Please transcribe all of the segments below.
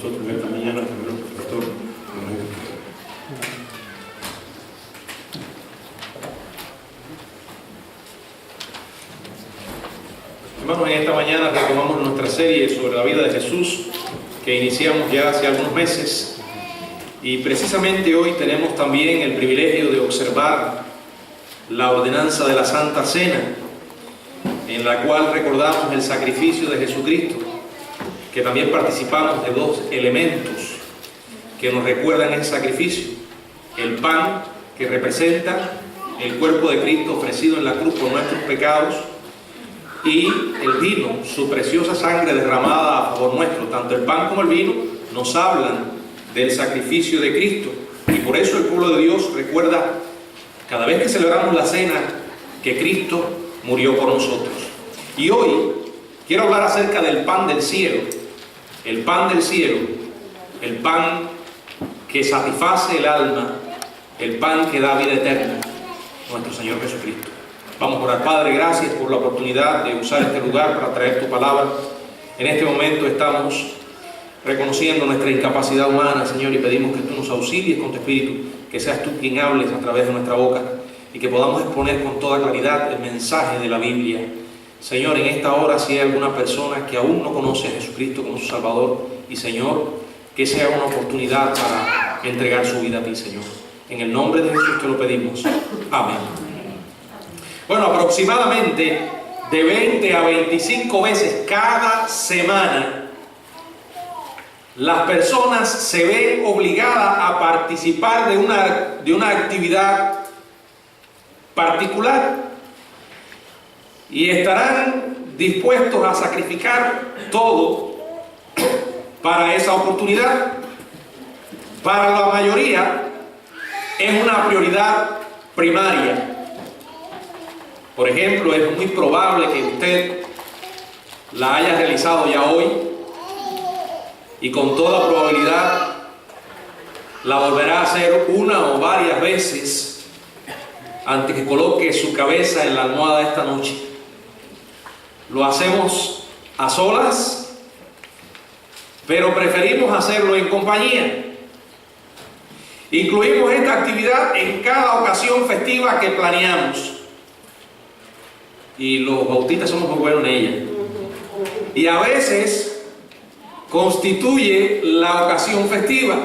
nosotros en esta mañana, primero el pastor. Hermanos, en esta mañana retomamos nuestra serie sobre la vida de Jesús que iniciamos ya hace algunos meses, y precisamente hoy tenemos también el privilegio de observar la ordenanza de la Santa Cena, en la cual recordamos el sacrificio de Jesucristo, que también participamos de dos elementos que nos recuerdan ese sacrificio: el pan, que representa el cuerpo de Cristo ofrecido en la cruz por nuestros pecados, y el vino, su preciosa sangre derramada a favor nuestro. Tanto el pan como el vino nos hablan del sacrificio de Cristo, y por eso el pueblo de Dios recuerda cada vez que celebramos la cena que Cristo murió por nosotros. Y hoy quiero hablar acerca del pan del cielo, el pan del cielo, el pan que satisface el alma, el pan que da vida eterna, nuestro Señor Jesucristo. Vamos a orar. Padre, gracias por la oportunidad de usar este lugar para traer tu palabra. En este momento estamos reconociendo nuestra incapacidad humana, Señor, y pedimos que tú nos auxilies con tu Espíritu, que seas tú quien hables a través de nuestra boca, y que podamos exponer con toda claridad el mensaje de la Biblia. Señor, en esta hora, si hay alguna persona que aún no conoce a Jesucristo como su Salvador, y Señor, que sea una oportunidad para entregar su vida a ti, Señor. En el nombre de Jesús te lo pedimos. Amén. Bueno, aproximadamente de 20 a 25 veces cada semana las personas se ven obligadas a participar de una actividad particular, y estarán dispuestos a sacrificar todo para esa oportunidad. Para la mayoría es una prioridad primaria. Por ejemplo, es muy probable que usted la haya realizado ya hoy, y con toda probabilidad la volverá a hacer una o varias veces antes que coloque su cabeza en la almohada esta noche. Lo hacemos a solas, pero preferimos hacerlo en compañía. Incluimos esta actividad en cada ocasión festiva que planeamos, y los bautistas somos muy buenos en ella, y a veces constituye la ocasión festiva.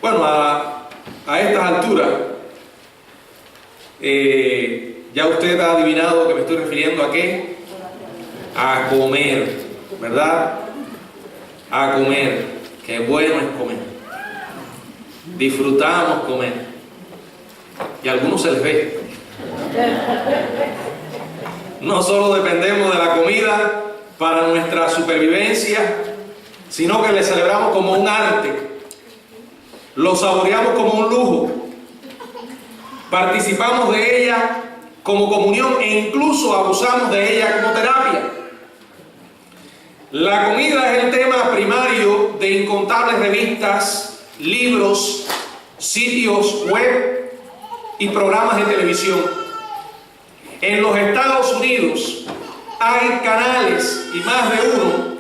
Bueno, a estas alturas ya usted ha adivinado que me estoy refiriendo a qué. A comer, ¿verdad? A comer. Qué bueno es comer. Disfrutamos comer, y a algunos se les ve. No solo dependemos de la comida para nuestra supervivencia, sino que le celebramos como un arte, lo saboreamos como un lujo, participamos de ella como comunión, e incluso abusamos de ella como terapia. La comida es el tema primario de incontables revistas, libros, sitios web y programas de televisión. En los Estados Unidos hay canales, y más de uno,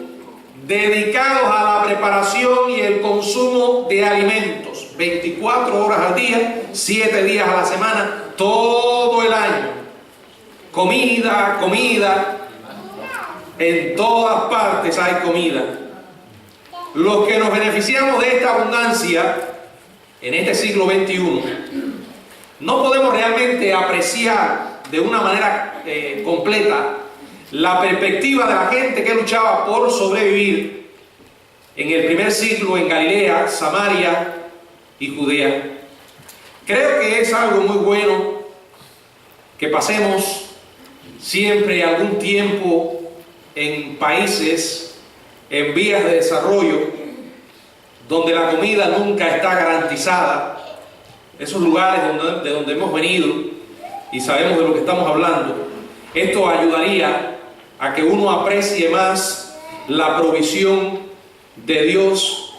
dedicados a la preparación y el consumo de alimentos, 24 horas al día, 7 días a la semana, todo el año. Comida, comida, en todas partes hay comida. Los que nos beneficiamos de esta abundancia en este siglo XXI, no podemos realmente apreciar de una manera completa la perspectiva de la gente que luchaba por sobrevivir en el primer siglo en Galilea, Samaria y Judea. Creo que es algo muy bueno que pasemos siempre algún tiempo en países en vías de desarrollo, donde la comida nunca está garantizada. Esos lugares de donde hemos venido y sabemos de lo que estamos hablando. Esto ayudaría a que uno aprecie más la provisión de Dios,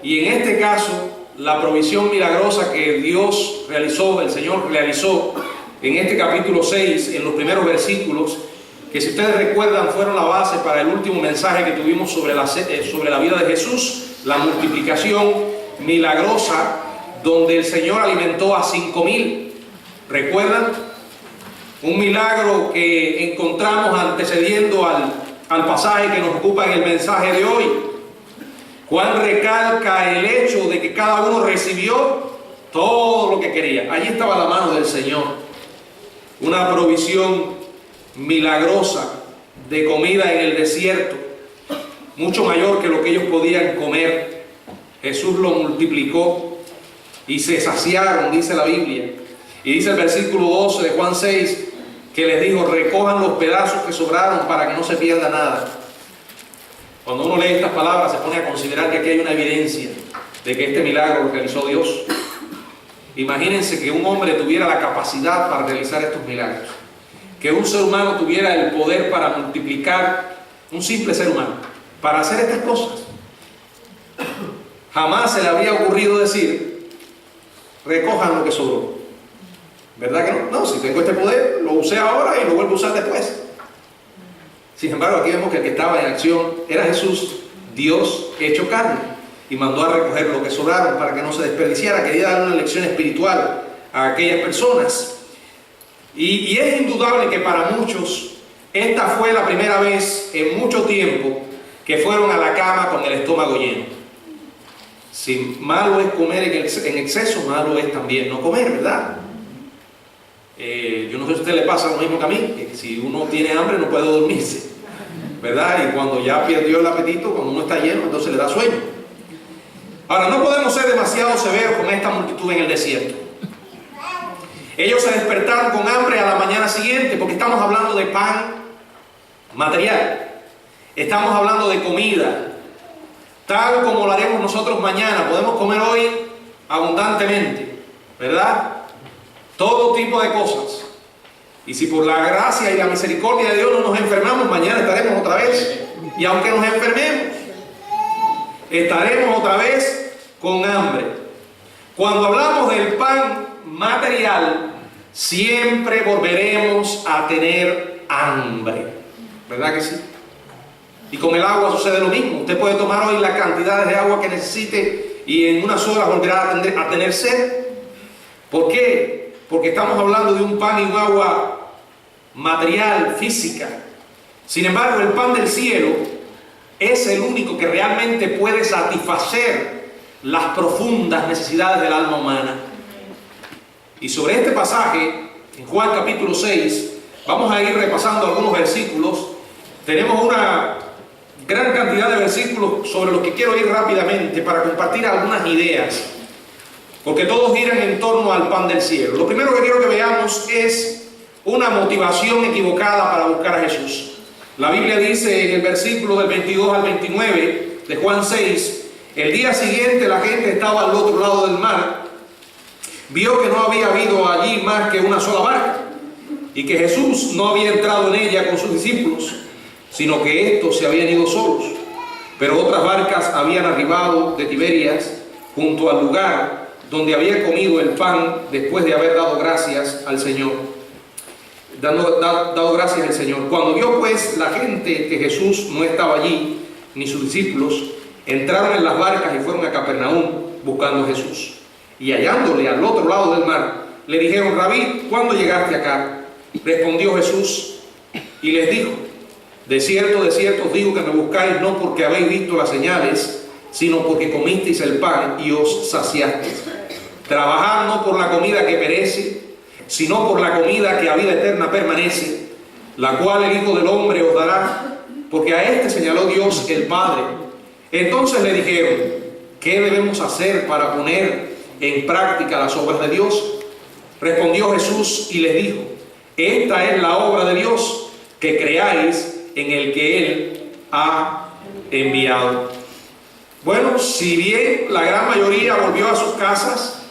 y en este caso la provisión milagrosa que Dios realizó, el Señor realizó en este capítulo 6, en los primeros versículos, que si ustedes recuerdan fueron la base para el último mensaje que tuvimos sobre la vida de Jesús, la multiplicación milagrosa, donde el Señor alimentó a 5,000. ¿Recuerdan? Un milagro que encontramos antecediendo al pasaje que nos ocupa en el mensaje de hoy. Juan recalca el hecho de que cada uno recibió todo lo que quería. Allí estaba la mano del Señor. Una provisión milagrosa de comida en el desierto, mucho mayor que lo que ellos podían comer. Jesús lo multiplicó y se saciaron, dice la Biblia. Y dice el versículo 12 de Juan 6, que les dijo: recojan los pedazos que sobraron para que no se pierda nada. Cuando uno lee estas palabras se pone a considerar que aquí hay una evidencia de que este milagro lo realizó Dios. Imagínense que un hombre tuviera la capacidad para realizar estos milagros, que un ser humano tuviera el poder para multiplicar, un simple ser humano, para hacer estas cosas. Jamás se le habría ocurrido decir: recojan lo que sobró. ¿Verdad que no? No, si tengo este poder, lo usé ahora y lo vuelvo a usar después. Sin embargo, aquí vemos que el que estaba en acción era Jesús, Dios hecho carne, y mandó a recoger lo que sobraron para que no se desperdiciara. Quería dar una lección espiritual a aquellas personas. Y es indudable que para muchos esta fue la primera vez en mucho tiempo que fueron a la cama con el estómago lleno. Si malo es comer en exceso, malo es también no comer, ¿verdad? Yo no sé si a usted le pasa lo mismo que a mí, que si uno tiene hambre no puede dormirse, ¿verdad? Y cuando ya perdió el apetito, cuando uno está lleno, entonces le da sueño. Ahora, no podemos ser demasiado severos con esta multitud en el desierto. Ellos se despertaron con hambre a la mañana siguiente, porque estamos hablando de pan material. Estamos hablando de comida, tal como lo haremos nosotros mañana. Podemos comer hoy abundantemente, ¿verdad? Todo tipo de cosas. Y si por la gracia y la misericordia de Dios no nos enfermamos, mañana estaremos otra vez. Y aunque nos enfermemos, estaremos otra vez con hambre. Cuando hablamos del pan material, siempre volveremos a tener hambre. ¿Verdad que sí? Y con el agua sucede lo mismo. Usted puede tomar hoy las cantidades de agua que necesite y en unas horas volverá a tener sed. ¿Por qué? Porque estamos hablando de un pan y un agua material, física. Sin embargo, el pan del cielo es el único que realmente puede satisfacer las profundas necesidades del alma humana. Y sobre este pasaje, en Juan capítulo 6, vamos a ir repasando algunos versículos. Tenemos una gran cantidad de versículos sobre los que quiero ir rápidamente para compartir algunas ideas, porque todos giran en torno al pan del cielo. Lo primero que quiero que veamos es una motivación equivocada para buscar a Jesús. La Biblia dice en el versículo del 22 al 29 de Juan 6, el día siguiente la gente estaba al otro lado del mar, vio que no había habido allí más que una sola barca, y que Jesús no había entrado en ella con sus discípulos, sino que estos se habían ido solos. Pero otras barcas habían arribado de Tiberias junto al lugar donde había comido el pan después de haber dado gracias al Señor. Dado gracias al Señor. Cuando vio pues la gente que Jesús no estaba allí, ni sus discípulos, entraron en las barcas y fueron a Capernaum buscando a Jesús. Y hallándole al otro lado del mar, le dijeron: Rabí, ¿cuándo llegaste acá? Respondió Jesús y les dijo: de cierto os digo que me buscáis no porque habéis visto las señales, sino porque comisteis el pan y os saciasteis. Trabajad no por la comida que perece, sino por la comida que a vida eterna permanece, la cual el Hijo del Hombre os dará, porque a este señaló Dios el Padre. Entonces le dijeron: ¿qué debemos hacer para poner en práctica las obras de Dios? Respondió Jesús y les dijo: esta es la obra de Dios, que creáis en el que Él ha enviado. Bueno, si bien la gran mayoría volvió a sus casas,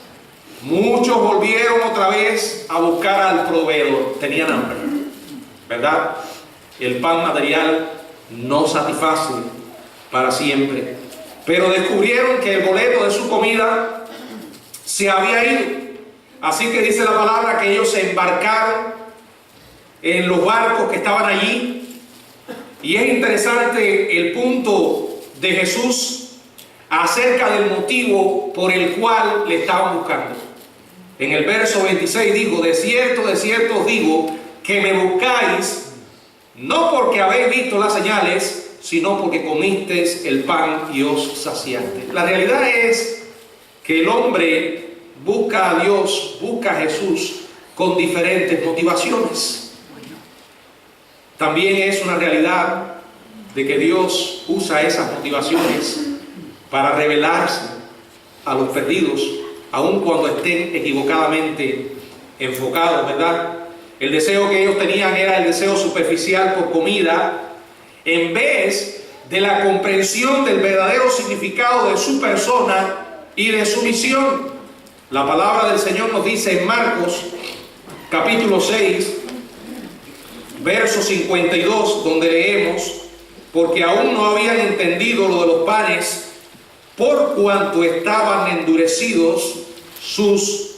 muchos volvieron otra vez a buscar al proveedor. Tenían hambre, ¿verdad? El pan material no satisface para siempre, pero descubrieron que el boleto de su comida se había ido. Así que dice la palabra que ellos se embarcaron en los barcos que estaban allí. Y es interesante el punto de Jesús acerca del motivo por el cual le estaban buscando. En el verso 26 dijo: de cierto os digo, que me buscáis, no porque habéis visto las señales, sino porque comisteis el pan y os saciasteis. La realidad es que el hombre busca a Dios, busca a Jesús con diferentes motivaciones. También es una realidad de que Dios usa esas motivaciones para revelarse a los perdidos, aun cuando estén equivocadamente enfocados, ¿verdad? El deseo que ellos tenían era el deseo superficial por comida, en vez de la comprensión del verdadero significado de su persona y de su misión. La palabra del Señor nos dice en Marcos capítulo 6, verso 52, donde leemos: porque aún no habían entendido lo de los panes, por cuanto estaban endurecidos sus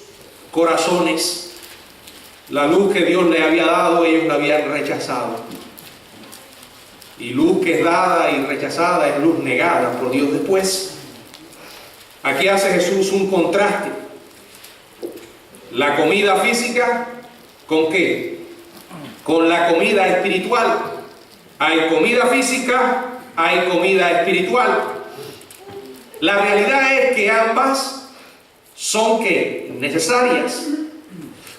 corazones. La luz que Dios le había dado, ellos la habían rechazado. Y luz que es dada y rechazada es luz negada por Dios después. Aquí hace Jesús un contraste. La comida física, ¿con qué? Con la comida espiritual. Hay comida física, hay comida espiritual. La realidad es que ambas son ¿qué? Necesarias.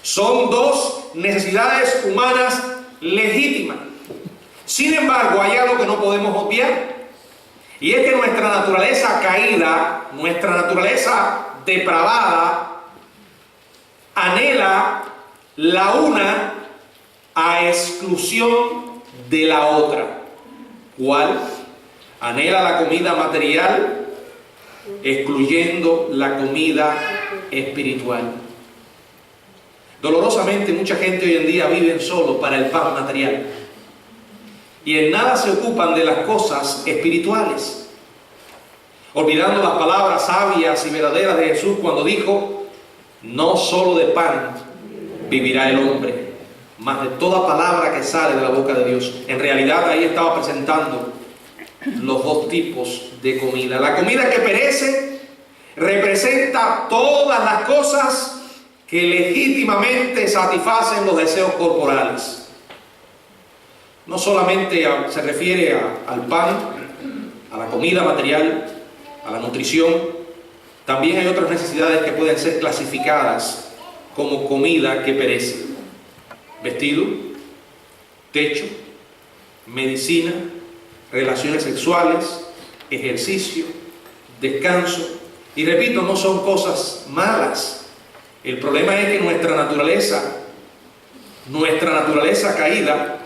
Son dos necesidades humanas legítimas. Sin embargo, hay algo que no podemos obviar, y es que nuestra naturaleza caída, nuestra naturaleza depravada, anhela la una a exclusión de la otra. ¿Cuál? Anhela la comida material, excluyendo la comida espiritual. Dolorosamente, mucha gente hoy en día vive solo para el pan material y en nada se ocupan de las cosas espirituales, olvidando las palabras sabias y verdaderas de Jesús cuando dijo: no solo de pan vivirá el hombre, mas de toda palabra que sale de la boca de Dios. En realidad ahí estaba presentando los dos tipos de comida. La comida que perece representa todas las cosas que legítimamente satisfacen los deseos corporales. No solamente se refiere al pan, a la comida material, a la nutrición. También hay otras necesidades que pueden ser clasificadas como comida que perece: vestido, techo, medicina, relaciones sexuales, ejercicio, descanso. Y repito, no son cosas malas. El problema es que nuestra naturaleza caída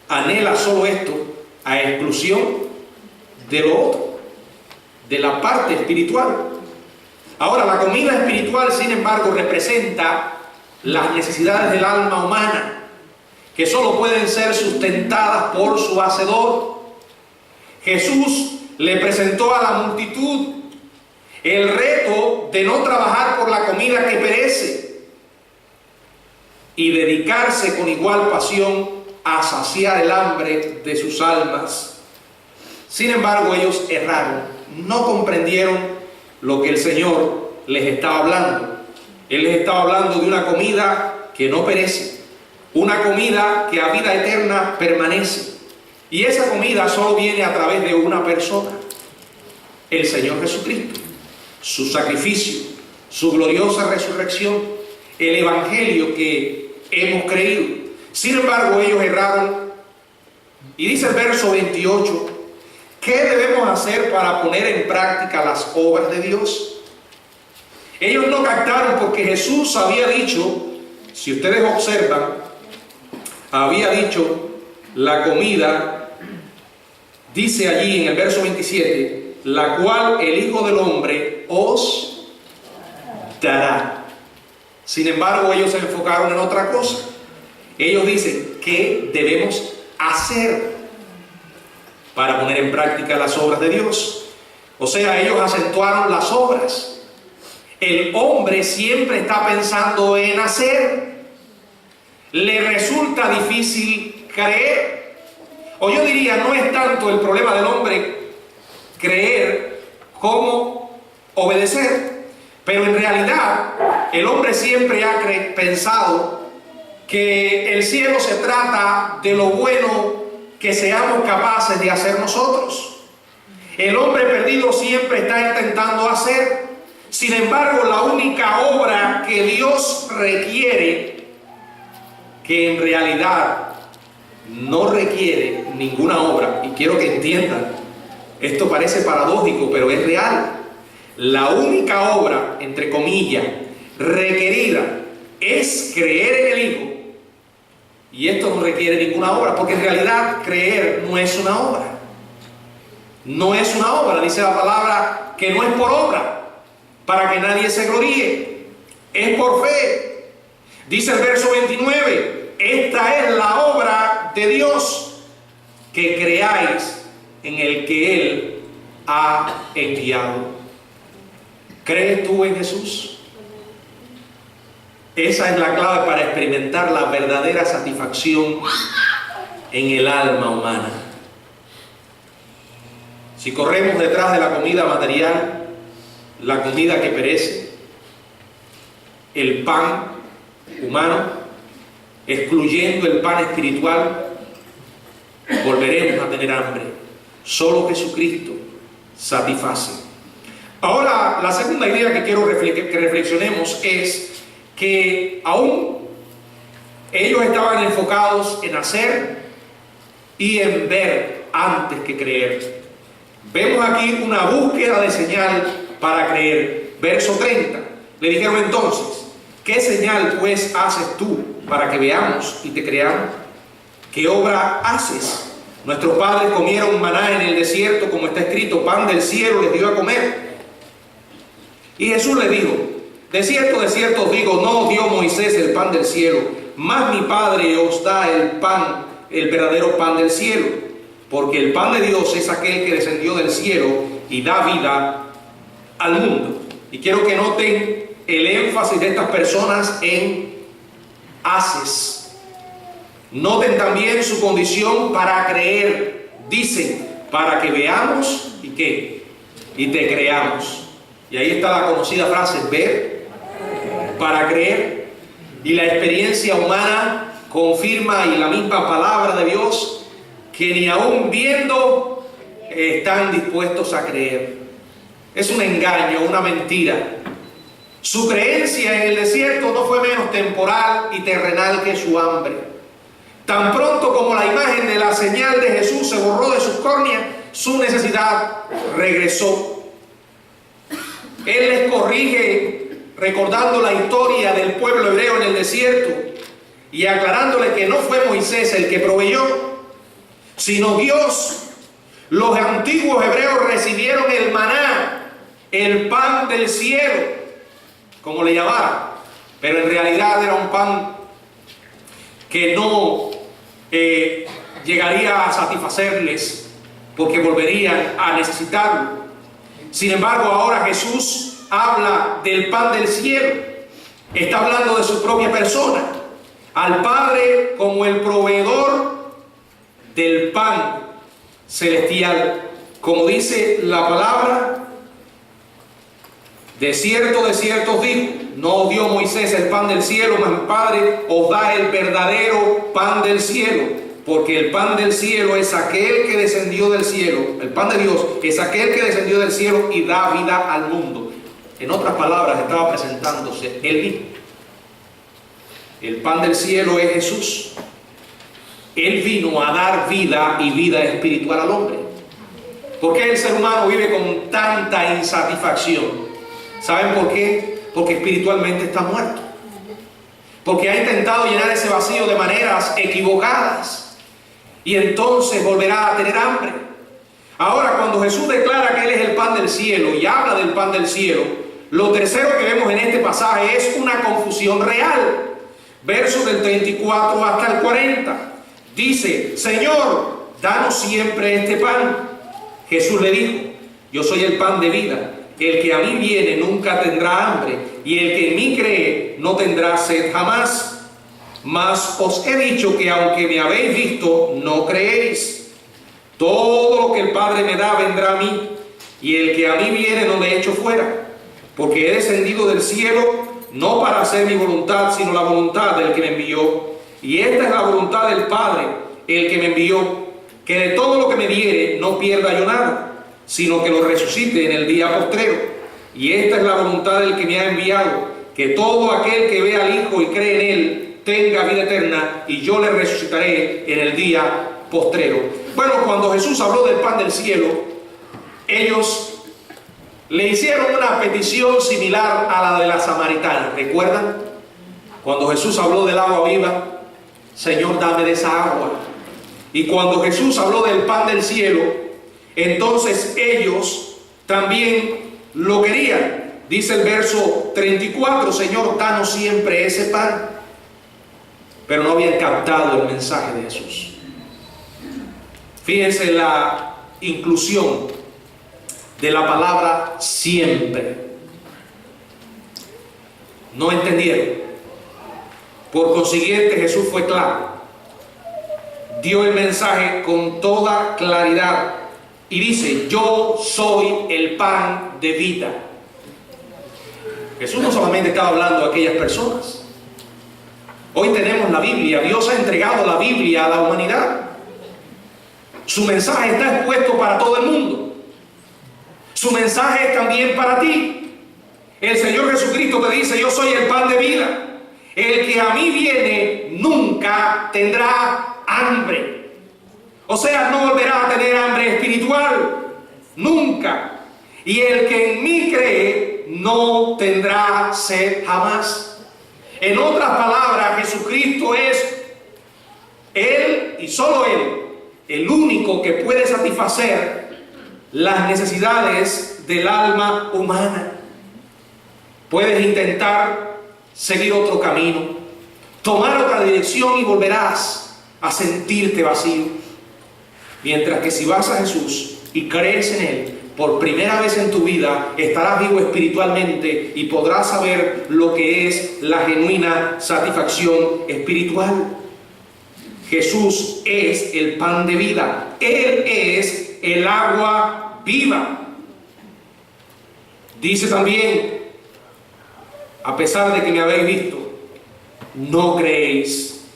anhela solo esto a exclusión de lo otro, de la parte espiritual. Ahora, la comida espiritual, sin embargo, representa las necesidades del alma humana, que solo pueden ser sustentadas por su hacedor. Jesús le presentó a la multitud el reto de no trabajar por la comida que perece y dedicarse con igual pasión a saciar el hambre de sus almas. Sin embargo, ellos erraron, no comprendieron lo que el Señor les estaba hablando. Él les estaba hablando de una comida que no perece, una comida que a vida eterna permanece. Y esa comida solo viene a través de una persona: el Señor Jesucristo. Su sacrificio, su gloriosa resurrección, el evangelio que hemos creído. Sin embargo, ellos erraron. Y dice el verso 28: ¿qué debemos hacer para poner en práctica las obras de Dios? Ellos no captaron, porque Jesús había dicho, si ustedes observan, había dicho la comida, dice allí en el verso 27, la cual el Hijo del Hombre os dará. Sin embargo, ellos se enfocaron en otra cosa. Ellos dicen: ¿qué debemos hacer para poner en práctica las obras de Dios? O sea, ellos acentuaron las obras. El hombre siempre está pensando en hacer. le resulta difícil creer. O yo diría, no es tanto el problema del hombre creer como obedecer, pero en realidad el hombre siempre ha pensado que el cielo se trata de lo bueno que seamos capaces de hacer nosotros. El hombre perdido siempre está intentando hacer. Sin embargo, la única obra que Dios requiere, que en realidad no requiere ninguna obra, y quiero que entiendan, esto parece paradójico, pero es real. La única obra, entre comillas, requerida es creer en el Hijo. Y esto no requiere ninguna obra, porque en realidad creer no es una obra. No es una obra, dice la palabra, que no es por obra, para que nadie se gloríe. Es por fe. Dice el verso 29, esta es la obra de Dios, que creáis en el que Él ha enviado. ¿Crees tú en Jesús? Esa es la clave para experimentar la verdadera satisfacción en el alma humana. Si corremos detrás de la comida material, la comida que perece, el pan humano, excluyendo el pan espiritual, volveremos a tener hambre. Solo Jesucristo satisface. Ahora, la segunda idea que quiero que reflexionemos es que aún ellos estaban enfocados en hacer y en ver antes que creer. Vemos aquí una búsqueda de señal para creer. Verso 30. Le dijeron entonces, ¿qué señal pues haces tú para que veamos y te creamos? ¿Qué obra haces? Nuestros padres comieron maná en el desierto, como está escrito, pan del cielo les dio a comer. Y Jesús les dijo, de cierto os digo, no os dio Moisés el pan del cielo, mas mi Padre os da el pan, el verdadero pan del cielo. Porque el pan de Dios es aquel que descendió del cielo y da vida al mundo. Y quiero que noten el énfasis de estas personas en haces. Noten también su condición para creer. Dicen, para que veamos y ¿qué? Y te creamos. Y ahí está la conocida frase, ver para creer. Y la experiencia humana confirma, y la misma palabra de Dios, que ni aún viendo están dispuestos a creer. Es un engaño, una mentira. Su creencia en el desierto no fue menos temporal y terrenal que su hambre. Tan pronto como la imagen de la señal de Jesús se borró de sus córneas, su necesidad regresó. Él les corrige recordando la historia del pueblo hebreo en el desierto y aclarándole que no fue Moisés el que proveyó, sino Dios. Los antiguos hebreos recibieron el maná, el pan del cielo, como le llamaban, pero en realidad era un pan que no llegaría a satisfacerles, porque volverían a necesitarlo. Sin embargo, ahora Jesús habla del pan del cielo. Está hablando de su propia persona, al Padre como el proveedor del pan celestial. Como dice la palabra, de cierto os digo, no os dio Moisés el pan del cielo, mas mi Padre os da el verdadero pan del cielo. Porque el pan del cielo es aquel que descendió del cielo, el pan de Dios es aquel que descendió del cielo y da vida al mundo. En otras palabras, estaba presentándose él mismo. El pan del cielo es Jesús. Él vino a dar vida y vida espiritual al hombre. ¿Por qué el ser humano vive con tanta insatisfacción? ¿Saben por qué? Porque espiritualmente está muerto. Porque ha intentado llenar ese vacío de maneras equivocadas. Y entonces volverá a tener hambre. Ahora, cuando Jesús declara que Él es el pan del cielo y habla del pan del cielo, lo tercero que vemos en este pasaje es una confusión real. Versos del 34 hasta el 40. Dice, Señor, danos siempre este pan. Jesús le dijo, yo soy el pan de vida. El que a mí viene nunca tendrá hambre, y el que en mí cree no tendrá sed jamás. Mas os he dicho que aunque me habéis visto, no creéis. Todo lo que el Padre me da vendrá a mí, y el que a mí viene no le echo fuera, porque he descendido del cielo no para hacer mi voluntad, sino la voluntad del que me envió. Y esta es la voluntad del Padre, el que me envió, que de todo lo que me diere no pierda yo nada, sino que lo resucite en el día postrero. Y esta es la voluntad del que me ha enviado, que todo aquel que vea al Hijo y cree en Él tenga vida eterna, y yo le resucitaré en el día postrero. Bueno, cuando Jesús habló del pan del cielo, ellos le hicieron una petición similar a la de la samaritana. ¿Recuerdan? Cuando Jesús habló del agua viva, Señor, dame de esa agua. Y cuando Jesús habló del pan del cielo, entonces ellos también lo querían. Dice el verso 34, Señor, danos siempre ese pan. Pero no habían captado el mensaje de Jesús. Fíjense la inclusión de la palabra siempre. No entendieron. Por consiguiente, Jesús fue claro. Dio el mensaje con toda claridad. Y dice, yo soy el pan de vida. Jesús no solamente estaba hablando a aquellas personas. Hoy tenemos la Biblia. Dios ha entregado la Biblia a la humanidad. Su mensaje está expuesto para todo el mundo. Su mensaje es también para ti. El Señor Jesucristo te dice, yo soy el pan de vida. El que a mí viene nunca tendrá hambre. O sea, no volverá a tener hambre espiritual. Nunca. Y el que en mí cree no tendrá sed jamás. En otras palabras, Jesucristo es Él y solo Él, el único que puede satisfacer las necesidades del alma humana. Puedes intentar seguir otro camino, tomar otra dirección y volverás a sentirte vacío. Mientras que si vas a Jesús y crees en Él, por primera vez en tu vida estarás vivo espiritualmente y podrás saber lo que es la genuina satisfacción espiritual. Jesús es el pan de vida. Él es el agua viva. Dice también, a pesar de que me habéis visto, no creéis.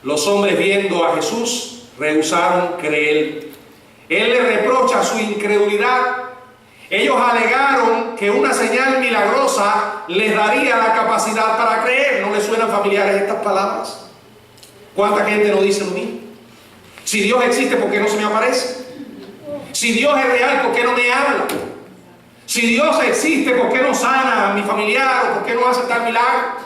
Los hombres viendo a Jesús rehusaron creer. Él le reprocha su incredulidad. Ellos alegaron que una señal milagrosa les daría la capacidad para creer. ¿No les suenan familiares estas palabras? ¿Cuánta gente no dice lo mismo? Si Dios existe, ¿por qué no se me aparece? Si Dios es real, ¿por qué no me habla? Si Dios existe, ¿por qué no sana a mi familiar? ¿O por qué no hace tal milagro?